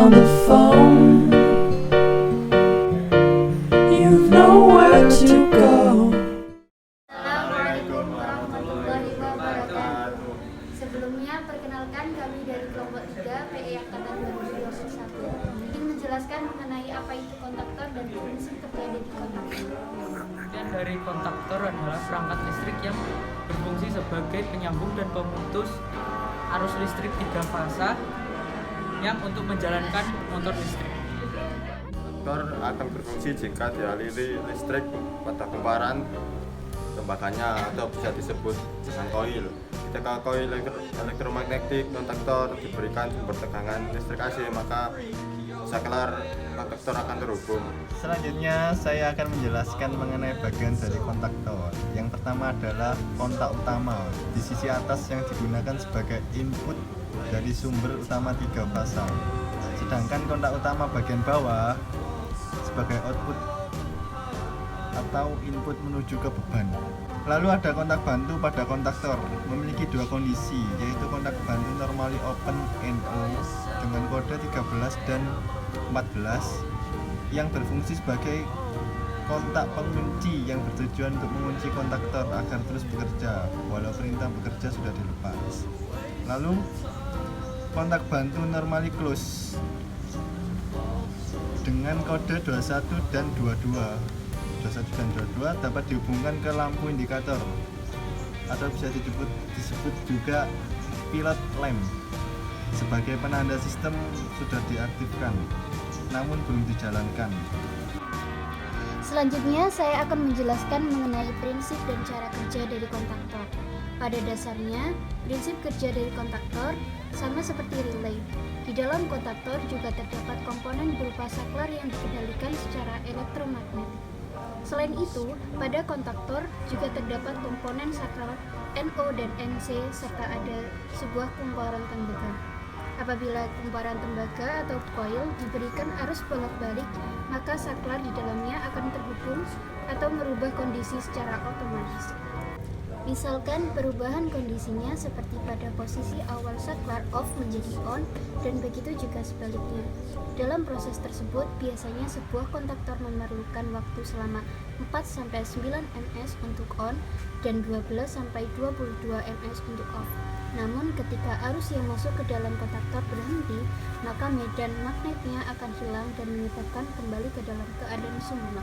on the phone. You've nowhere to go. Assalamualaikum warahmatullahi wabarakatuh. Sebelumnya perkenalkan kami dari kelompok 3 PE Angkatan 2021 ingin menjelaskan mengenai apa itu kontaktor dan fungsi kerja dari kontaktor. Pengertian dari kontaktor adalah perangkat listrik yang berfungsi sebagai penyambung dan pemutus arus listrik 3 fasa yang untuk menjalankan motor listrik. Kontaktor akan berfungsi jika dialiri listrik pada kumparan tembaganya atau bisa disebut dengan koil. Ketika koil elektromagnetik kontaktor diberikan sumber tegangan listrik AC, maka saklar kontaktor akan terhubung. Selanjutnya saya akan menjelaskan mengenai bagian dari kontaktor. Yang pertama adalah kontak utama di sisi atas yang digunakan sebagai input dari sumber utama 3 pasang. Sedangkan kontak utama bagian bawah sebagai output atau input menuju ke beban. Lalu ada kontak bantu pada kontaktor, memiliki 2 kondisi, yaitu kontak bantu normally open NO dengan kode 13 dan 14 yang berfungsi sebagai kontak pengunci yang bertujuan untuk mengunci kontaktor agar terus bekerja walau perintah bekerja sudah dilepas. Lalu kontak bantu normally close dengan kode 21 dan 22 dapat dihubungkan ke lampu indikator atau bisa disebut juga pilot lamp sebagai penanda sistem sudah diaktifkan namun belum dijalankan. Selanjutnya saya akan menjelaskan mengenai prinsip dan cara kerja dari kontaktor. Pada dasarnya, prinsip kerja dari kontaktor sama seperti relay. Di dalam kontaktor juga terdapat komponen berupa saklar yang dikendalikan secara elektromagnet. Selain itu, pada kontaktor juga terdapat komponen saklar NO dan NC serta ada sebuah kumparan tembaga. Apabila kumparan tembaga atau coil diberikan arus bolak-balik, maka saklar di dalamnya akan terhubung atau merubah kondisi secara otomatis. Misalkan perubahan kondisinya seperti pada posisi awal saklar off menjadi on dan begitu juga sebaliknya. Dalam proses tersebut biasanya sebuah kontaktor memerlukan waktu selama 4-9 ms untuk on dan 12-22 ms untuk off. Namun ketika arus yang masuk ke dalam kontaktor berhenti, maka medan magnetnya akan hilang dan menyebabkan kembali ke dalam keadaan semula.